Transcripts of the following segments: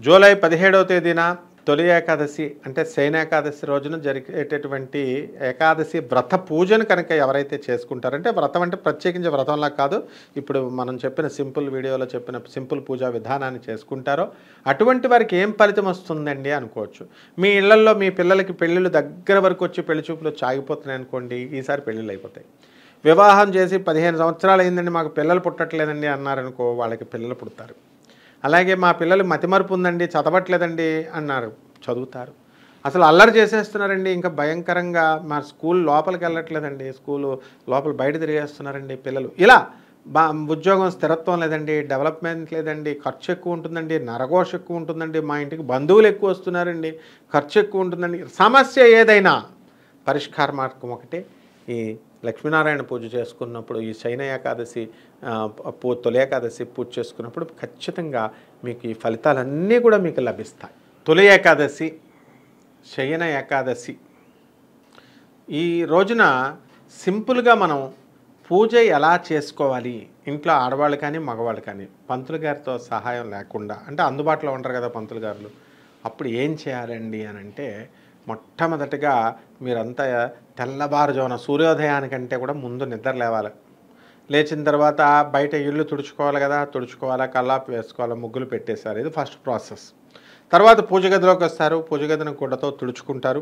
July 17వ తేదీన తొలి ఏకాదశి అంటే శయనేకాదశి రోజున జరిగేటటువంటి ఏకాదశి వ్రత పూజను కనుక ఎవరైతే చేసుకుంటారంటే వ్రతం అంటే ప్రత్యేకించి వ్రతంలా కాదు, ఇప్పుడు మనం చెప్పిన సింపుల్ వీడియోలో చెప్పిన సింపుల్ పూజా విధానాన్ని చేసుకుంటారో అటువంటి వారికి ఏం ఫలితం వస్తుందండి అనుకోవచ్చు. మీ ఇళ్లల్లో మీ పిల్లలకి పెళ్ళిళ్ళు దగ్గర వరకు వచ్చి పెళ్లి చూపులు ఆగిపోతున్నాయి అనుకోండి, ఈసారి పెళ్ళిళ్ళు అయిపోతాయి. వివాహం చేసి 15 సంవత్సరాలు అయిందండి మాకు పిల్లలు పుట్టట్లేదండి అన్నారనుకో, వాళ్ళకి పిల్లలు పుడతారు. అలాగే మా పిల్లలు మతిమరుపు ఉందండి చదవట్లేదండి అన్నారు, చదువుతారు. అసలు అల్లరి చేసేస్తున్నారండి, ఇంకా భయంకరంగా మా స్కూల్ లోపలికి వెళ్ళట్లేదండి, స్కూలు లోపల బయట తిరిగేస్తున్నారండి పిల్లలు. ఇలా ఉద్యోగం స్థిరత్వం లేదండి, డెవలప్మెంట్ లేదండి, ఖర్చు ఎక్కువ ఉంటుందండి, నరఘోష ఎక్కువ ఉంటుందండి, మా ఇంటికి బంధువులు ఎక్కువ వస్తున్నారండి, ఖర్చు ఎక్కువ ఉంటుందండి. సమస్య ఏదైనా పరిష్కార మార్గం ఒకటే, ఈ లక్ష్మీనారాయణ పూజ చేసుకున్నప్పుడు, ఈ శయన ఏకాదశి తొలి ఏకాదశి పూజ చేసుకున్నప్పుడు ఖచ్చితంగా మీకు ఈ ఫలితాలన్నీ కూడా మీకు లభిస్తాయి. తొలి ఏకాదశి, శయన ఏకాదశి ఈ రోజున సింపుల్గా మనం పూజ ఎలా చేసుకోవాలి, ఇంట్లో ఆడవాళ్ళు కానీ మగవాళ్ళు కానీ పంతులు గారితో సహాయం లేకుండా, అంటే అందుబాటులో ఉంటారు కదా పంతులు గారులు, అప్పుడు ఏం చేయాలండి అని అంటే, మొట్టమొదటిగా మీరంతా తెల్లవారుజామున సూర్యోదయానికంటే కూడా ముందు నిద్ర లేవాలి. లేచిన తర్వాత బయట ఇల్లు తుడుచుకోవాలి కదా, తుడుచుకోవాలా, కల్లాపు వేసుకోవాలా, ముగ్గులు పెట్టేశారు, ఇది ఫస్ట్ ప్రాసెస్. తర్వాత పూజ గదిలోకి వస్తారు, పూజ గదిని గుడ్డతో తుడుచుకుంటారు.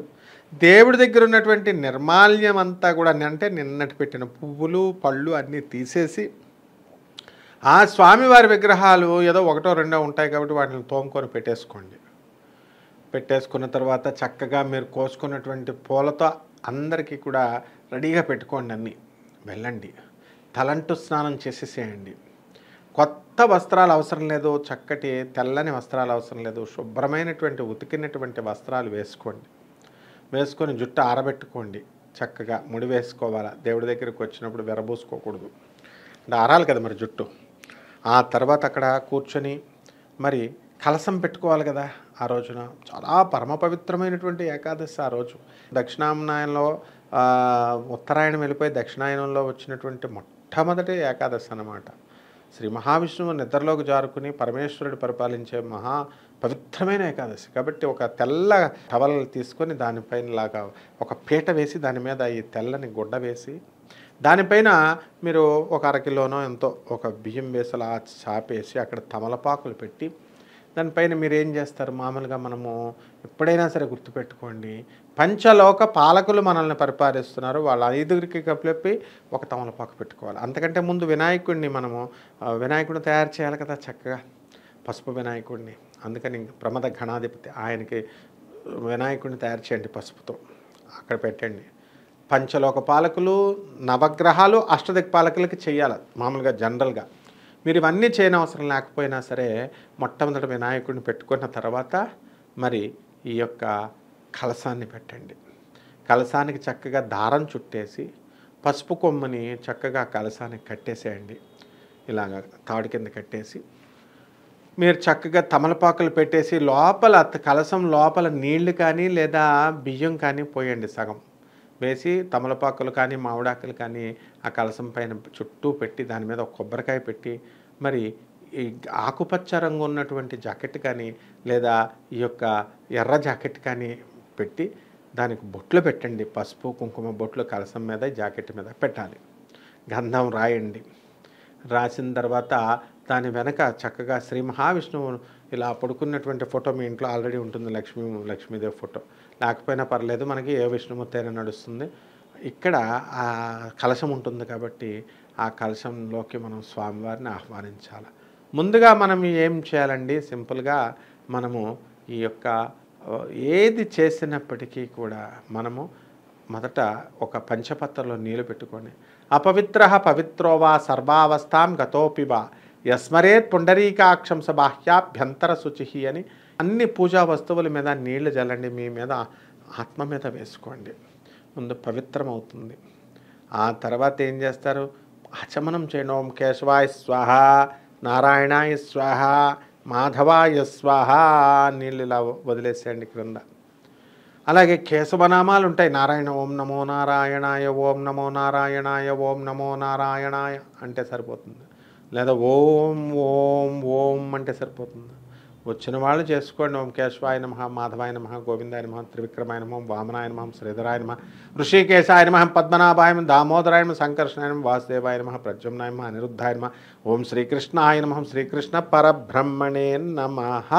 దేవుడి దగ్గర ఉన్నటువంటి నిర్మాల్యం అంతా కూడా, అంటే నిన్నటి పెట్టిన పువ్వులు పళ్ళు అన్నీ తీసేసి, ఆ స్వామివారి విగ్రహాలు ఏదో ఒకటో రెండో ఉంటాయి కాబట్టి వాటిని తోముకొని పెట్టేసుకోండి. పెట్టేసుకున్న తర్వాత చక్కగా మీరు కోసుకున్నటువంటి పూలతో అందరికీ కూడా రెడీగా పెట్టుకోండి. అన్నీ వెళ్ళండి, తలంటు స్నానం చేసేసేయండి. కొత్త వస్త్రాలు అవసరం లేదు, చక్కటి తెల్లని వస్త్రాలు అవసరం లేదు, శుభ్రమైనటువంటి ఉతికినటువంటి వస్త్రాలు వేసుకోండి. వేసుకొని జుట్టు ఆరబెట్టుకోండి, చక్కగా ముడి వేసుకోవాలా. దేవుడి దగ్గరికి వచ్చినప్పుడు విరబూసుకోకూడదు, అంటే ఆరాలి కదా మరి జుట్టు. ఆ తర్వాత అక్కడ కూర్చొని మరి కలశం పెట్టుకోవాలి కదా. ఆ రోజున చాలా పరమ పవిత్రమైనటువంటి ఏకాదశి ఆ రోజు. దక్షిణాయనంలో ఉత్తరాయణం వెళ్ళిపోయి దక్షిణాయనంలో వచ్చినటువంటి మొట్టమొదటి ఏకాదశి అన్నమాట. శ్రీ మహావిష్ణువు నిద్రలోకి జారుకుని పరమేశ్వరుడు పరిపాలించే మహా పవిత్రమైన ఏకాదశి కాబట్టి ఒక తెల్ల టవల్ తీసుకొని దానిపైన లాగా ఒక పీట వేసి దాని మీద ఈ తెల్లని గుడ్డ వేసి దానిపైన మీరు ఒక అరకిలోనో ఎంతో ఒక బియ్యం వేసి అలా చాపేసి అక్కడ తమలపాకులు పెట్టి దానిపైన మీరు ఏం చేస్తారు, మామూలుగా మనము ఎప్పుడైనా సరే గుర్తుపెట్టుకోండి, పంచలోక పాలకులు మనల్ని పరిపాలిస్తున్నారు, వాళ్ళ ఐదుగురికి కలిపి ఒక తమలపాకు పెట్టుకోవాలి. అంతకంటే ముందు వినాయకుడిని మనము వినాయకుడిని తయారు చేయాలి కదా చక్కగా, పసుపు వినాయకుడిని. అందుకని ప్రమద గణాధిపతి ఆయనకి వినాయకుడిని తయారు చేయండి పసుపుతో, అక్కడ పెట్టండి. పంచలోక పాలకులు, నవగ్రహాలు, అష్టదిక్పాలకులకి చేయాలి మామూలుగా జనరల్గా. మీరు ఇవన్నీ చేయనవసరం లేకపోయినా సరే మొట్టమొదటి వినాయకుడిని పెట్టుకున్న తర్వాత మరి ఈ యొక్క కలశాన్ని పెట్టండి. కలశానికి చక్కగా దారం చుట్టేసి పసుపు కొమ్ముని చక్కగా కలశానికి కట్టేసేయండి. ఇలాగ తాడు కింద కట్టేసి మీరు చక్కగా తమలపాకులు పెట్టేసి లోపల కలశం లోపల నీళ్లు కానీ లేదా బియ్యం కానీ పోయండి. సగం వేసి తమలపాకులు కానీ మామిడాకులు కానీ ఆ కలశం పైన చుట్టూ పెట్టి దాని మీద ఒక కొబ్బరికాయ పెట్టి మరి ఈ ఆకుపచ్చ రంగు ఉన్నటువంటి జాకెట్ కానీ లేదా ఈ యొక్క ఎర్ర జాకెట్ కానీ పెట్టి దానికి బొట్లు పెట్టండి. పసుపు కుంకుమ బొట్లు కలశం మీద జాకెట్ మీద పెట్టాలి. గంధం రాయండి. రాసిన తర్వాత దాని వెనక చక్కగా శ్రీ మహావిష్ణువు ఇలా పడుకున్నటువంటి ఫోటో మీ ఇంట్లో ఆల్రెడీ ఉంటుంది, లక్ష్మీదేవి ఫోటో లేకపోయినా పర్లేదు, మనకి ఏ విష్ణుమూర్తి అయినా నడుస్తుంది. ఇక్కడ ఆ కలశం ఉంటుంది కాబట్టి ఆ కలశంలోకి మనం స్వామివారిని ఆహ్వానించాలి. ముందుగా మనం ఏం చేయాలండి, సింపుల్గా మనము ఈ యొక్క ఏది చేసినప్పటికీ కూడా మనము మొదట ఒక పంచపత్రలో నీళ్ళు పెట్టుకొని అపవిత్ర పవిత్రోవా సర్వావస్థాం గతోపివా యస్మరేత్ పుండరీకాక్షం బాహ్యాభ్యంతర శుచి అని అన్ని పూజా వస్తువుల మీద నీళ్లు జల్లండి. మీ మీద ఆత్మ మీద వేసుకోండి, ముందు పవిత్రం అవుతుంది. ఆ తర్వాత ఏం చేస్తారు, ఆచమనం చేయండి. ఓం కేశవాయ స్వాహ, నారాయణాయ స్వాహ, మాధవాయ స్వాహ నీళ్ళు ఇలా వదిలేసేయండి క్రింద. అలాగే కేశవనామాలు ఉంటాయి, నారాయణ ఓం నమో నారాయణాయ, ఓం నమో నారాయణాయ, ఓం నమో నారాయణాయ అంటే సరిపోతుంది, లేదా ఓం ఓం ఓం అంటే సరిపోతుంది. వచ్చిన వాళ్ళు చేసుకోండి. ఓం కేశవాయ నమః, మాధవాయ నమః, గోవిందాయ నమః, త్రివిక్రమాయ నమః, వామనాయ నమః, శ్రీధరాయ నమః, ఋషికేశాయ నమః, పద్మనాభాయ నమః, దామోదరాయ నమః, సంకర్షణాయ నమః, వాసుదేవాయ నమః, ప్రద్యుమ్నాయ నమః, అనిరుద్ధాయ నమః, ఓం శ్రీకృష్ణాయ నమః, శ్రీకృష్ణ పరబ్రహ్మణే నమః.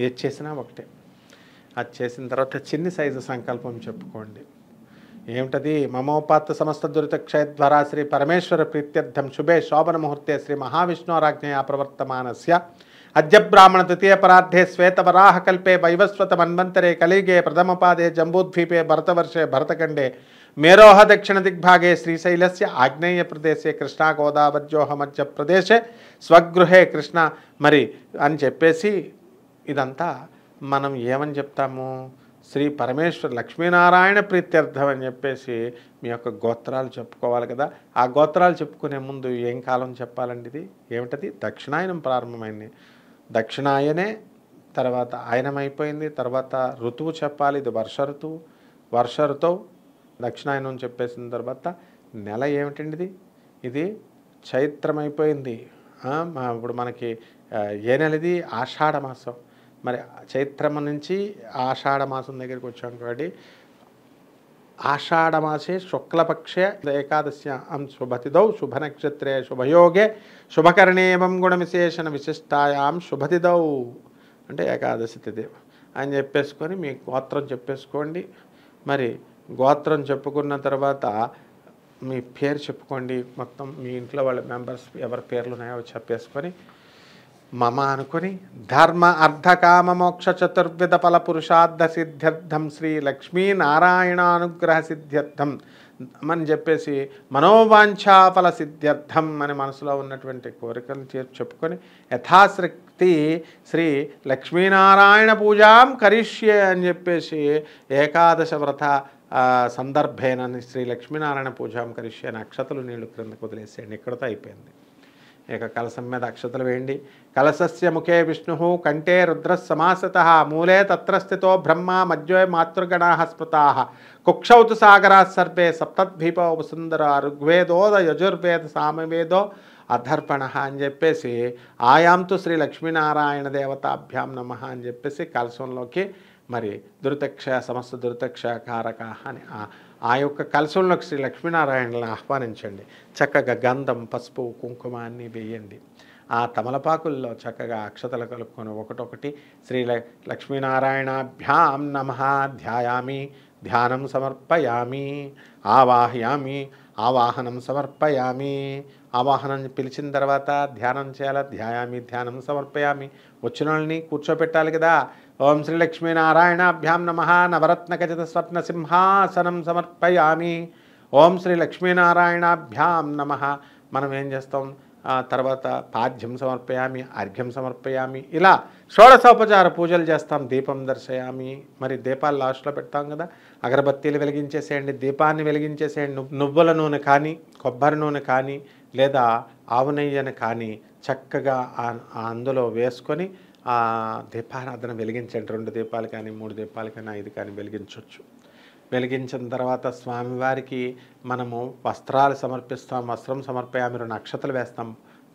ఏది చేసినా ఒకటే. అది చేసిన తర్వాత చిన్ని సైజు సంకల్పం చెప్పుకోండి. ఏమిటది? మమోపాత్త సమస్త దురిత క్షయద్వారా శ్రీ పరమేశ్వర ప్రీత్యర్థం శుభే శోభన ముహూర్తే శ్రీ మహావిష్ణోరాజ్ఞయా ప్రవర్తమానస్య అద్య బ్రాహ్మణ తృతీయ పరార్థే శ్వేతవరాహ కల్పే వైవస్వత మన్వంతరే కలిగే ప్రథమపాదే జంబూద్వీపే భరతవర్షే భరతఖండే మేరోహ దక్షిణ దిగ్భాగే శ్రీశైలస్య ఆగ్నేయ ప్రదేశే కృష్ణా గోదావర్యోహ మధ్య ప్రదేశే స్వగృహే కృష్ణ మరి అని చెప్పేసి ఇదంతా మనం ఏమని చెప్తాము? శ్రీ పరమేశ్వర లక్ష్మీనారాయణ ప్రీత్యర్థం అని చెప్పేసి మీ యొక్క గోత్రాలు చెప్పుకోవాలి కదా. ఆ గోత్రాలు చెప్పుకునే ముందు ఏం కాలం చెప్పాలండి? ఇది ఏమిటది? దక్షిణాయనం ప్రారంభమైంది. దక్షిణాయనే తర్వాత ఆయనం అయిపోయింది. తర్వాత ఋతువు చెప్పాలి. ఇది వర్ష ఋతువు. వర్ష ఋతువు దక్షిణాయనం చెప్పేసిన తర్వాత నెల ఏమిటండి? ఇది చైత్రం అయిపోయింది. ఇప్పుడు మనకి ఏ నెల ఇది? ఆషాఢ మాసం. మరి చైత్రమ నుంచి ఆషాఢ మాసం దగ్గరికి వచ్చాం కాబట్టి ఆషాఢమాసే శుక్లపక్షే ఏకాదశ్యాం శుభతిథౌ శుభనక్షత్రే శుభయోగే శుభకరణేవం గుణవిశేషణ విశిష్టాయాం శుభతిథౌ అంటే ఏకాదశి తిథి అని చెప్పేసుకొని మీ గోత్రం చెప్పేసుకోండి. మరి గోత్రం చెప్పుకున్న తర్వాత మీ పేరు చెప్పుకోండి. మొత్తం మీ ఇంట్లో వాళ్ళ మెంబర్స్ ఎవరి పేర్లు ఉన్నాయో చెప్పేసుకొని మమ అనుకుని ధర్మ అర్ధకామ మోక్ష చతుర్విధ ఫల పురుషార్థ సిద్ధ్యర్థం శ్రీ లక్ష్మీనారాయణానుగ్రహ సిద్ధ్యర్థం అని చెప్పేసి మనోవాంఛాఫల సిద్ధ్యర్థం అని మనసులో ఉన్నటువంటి కోరికలు చెప్పుకొని యథాశక్తి శ్రీ లక్ష్మీనారాయణ పూజాం కరిష్యే అని చెప్పేసి ఏకాదశ వ్రత సందర్భేనని శ్రీ లక్ష్మీనారాయణ పూజాం కరిష్యే అని అక్షతలు నీళ్లు క్రిందకు వదిలేసేయండి. ఇక్కడతో అయిపోయింది. ఇక కలశం మీద అక్షతలు వేయండి. కలశస్య ముఖే విష్ణు కంఠే రుద్ర సమాసత మూలే తత్ర స్థితో బ్రహ్మ మధ్యే మాతృగణా స్మృతా కుక్షౌతు సాగరా సర్పే సప్తద్వీపో సుందర ఋగ్వేదోద యజుర్వేద సామవేదో అధర్పణ అని చెప్పేసి ఆయాంతు శ్రీ లక్ష్మీనారాయణ దేవతాభ్యాం నమః అని చెప్పేసి కలశంలోకి మరి దురితక్షయ సమస్త దురితక్షయ కారక అని ఆ యొక్క కలశంలోకి శ్రీ లక్ష్మీనారాయణని ఆహ్వానించండి. చక్కగా గంధం పసుపు కుంకుమ అన్నీ వేయండి. ఆ తమలపాకుల్లో చక్కగా అక్షతలు కలుపుకొని ఒకటొకటి శ్రీ లక్ష్మీనారాయణాభ్యాం నమః ధ్యాయామి ధ్యానం సమర్పయామి ఆవాహయామి ఆవాహనం సమర్పయామి. ఆవాహనం పిలిచిన తర్వాత ధ్యానం చేయాలి. ధ్యాయామి ధ్యానం సమర్పయామి. వచ్చిన వాళ్ళని కూర్చోపెట్టాలి కదా. ఓం శ్రీ లక్ష్మీనారాయణాభ్యాం నమః నవరత్న ఖచిత స్వర్ణ సింహాసనం సమర్పయామి. ఓం శ్రీ లక్ష్మీనారాయణాభ్యాం నమః. మనం ఏం చేస్తాం? తర్వాత పాద్యం సమర్పయామి అర్ఘ్యం సమర్పయామి. ఇలా షోడశోపచార పూజలు చేస్తాం. దీపం దర్శయామి. మరి దీపాలు లాస్ట్లో పెడతాం కదా. అగరబత్తీలు వెలిగించేసేయండి. దీపాన్ని వెలిగించేసేయండి. నువ్వుల నూనె కానీ కొబ్బరి నూనె కానీ లేదా ఆవు నెయ్యని కానీ చక్కగా అందులో వేసుకొని ఆ దీపారాధన వెలిగించండి. 2 దీపాలు కానీ 3 దీపాలు కానీ 5 కానీ వెలిగించవచ్చు. వెలిగించిన తర్వాత స్వామివారికి మనము వస్త్రాలు సమర్పిస్తాం. వస్త్రం సమర్పయామి. 2 అక్షతలు వేస్తాం.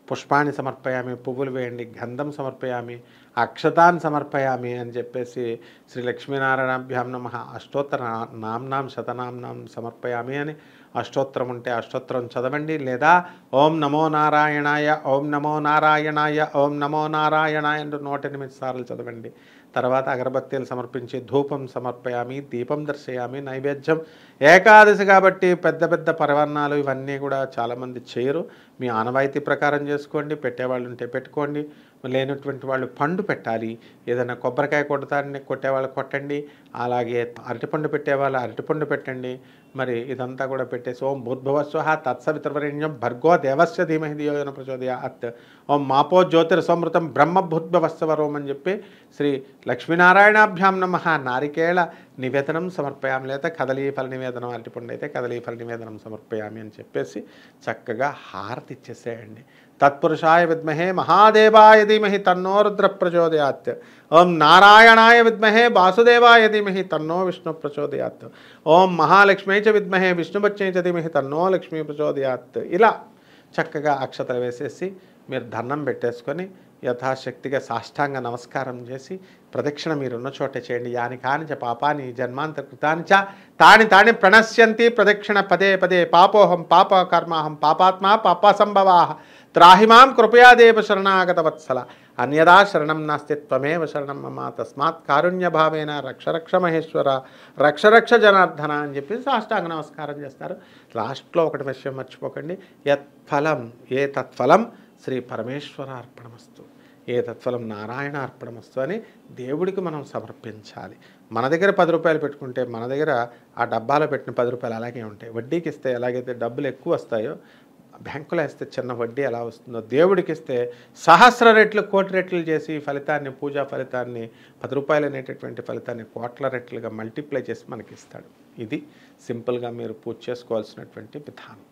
పుష్పాన్ని సమర్పయామి. పువ్వులు వేయండి. గంధం సమర్పయామి. అక్షతాన్ని సమర్పయామి అని చెప్పేసి శ్రీ లక్ష్మీనారాయణాభ్యాం నమః అష్టోత్తర నామ్నాం శతనామ్నాం సమర్పయామి అని అష్టోత్తరం ఉంటే అష్టోత్తరం చదవండి. లేదా ఓం నమో నారాయణాయ ఓం నమో నారాయణాయ ఓం నమో నారాయణాయ 108 సార్లు చదవండి. తర్వాత అగరబత్తీలు సమర్పించి ధూపం సమర్పయామి దీపం దర్శయామి. నైవేద్యం ఏకాదశి కాబట్టి పెద్ద పెద్ద పరవాన్నాలు ఇవన్నీ కూడా చాలామంది చేయరు. మీ ఆనవాయితీ ప్రకారం చేసుకోండి. పెట్టేవాళ్ళు ఉంటే పెట్టుకోండి. లేనటువంటి వాళ్ళు పండు పెట్టాలి. ఏదైనా కొబ్బరికాయ కొట్టేవాళ్ళు కొట్టండి. అలాగే అరటిపండు పెట్టేవాళ్ళు అరటిపండు పెట్టండి. మరి ఇదంతా కూడా పెట్టేసి ఓం భూద్భువస్వః తత్సవితుర్వరేణ్యం భర్గో దేవస్య ధీమహి ధియో యో నః ప్రచోదయాత్ ఓం మాపో జ్యోతిరసమృతం బ్రహ్మ భూద్భువస్వరోం అని చెప్పి శ్రీ లక్ష్మీనారాయణాభ్యాం నమః నారికేళ నివేదనం సమర్పయామి. లేదా కదలీఫల నివేదనం అరటిపండు అయితే కదలీఫల నివేదనం సమర్పయామి అని చెప్పేసి చక్కగా హారతి ఇచ్చేసేయండి. తత్పురుషాయ విద్మహే మహాదేవాయ ధీమహి తన్నో రుద్ర ప్రచోదయాత్ ఓం నారాయణాయ విద్మహే వాసుదేవాయ ధీమహి తన్నో విష్ణు ప్రచోదయాత్ ఓం మహాలక్ష్మీ చ విద్మహే విష్ణుపత్న్యై చ ధీమహి తన్నో లక్ష్మీ ప్రచోదయాత్. ఇలా చక్కగా అక్షతలు వేసేసి మీరు దండం పెట్టేసుకొని యథాశక్తిగా సాష్టాంగ నమస్కారం చేసి ప్రదక్షిణ మీరున్న చోటే చేయండి. యాని కాని చ పాపాని జన్మాంతర కృతాని చ తాని తాని ప్రణశ్యంతి ప్రదక్షిణ పదే పదే పాపోహం పాప కర్మాహం పాపాత్మా పాప సంభవా త్రాహిమాం కృపయాదేవ శరణాగత వత్సల అన్యదా శరణం నాస్తి త్వమేవ శరణం మమ తస్మాత్ కారుణ్యభావేన రక్ష మహేశ్వర రక్ష జనార్దన అని చెప్పి సాష్టాంగ నమస్కారం చేస్తారు. లాస్ట్లో ఒకటి విషయం మర్చిపోకండి, యత్ఫలం ఏ తత్ఫలం శ్రీ పరమేశ్వర అర్పణమస్తు, ఏ తత్ఫలం నారాయణ అర్పణమస్తు అని దేవుడికి మనం సమర్పించాలి. మన దగ్గర 10 రూపాయలు పెట్టుకుంటే మన దగ్గర ఆ డబ్బాలో పెట్టిన 10 రూపాయలు అలాగే ఉంటాయి. వడ్డీకి ఇస్తే ఎలాగైతే డబ్బులు ఎక్కువ వస్తాయో, బ్యాంకులో వేస్తే చిన్న వడ్డీ ఎలా వస్తుందో, దేవుడికి ఇస్తే సహస్ర రెట్లు కోటి రెట్లు చేసి ఫలితాన్ని, పూజా ఫలితాన్ని 10 రూపాయలు అనేటటువంటి ఫలితాన్ని కోట్ల రెట్లుగా మల్టిప్లై చేసి మనకి ఇస్తాడు. ఇది సింపుల్గా మీరు పూజ చేసుకోవాల్సినటువంటి విధానం.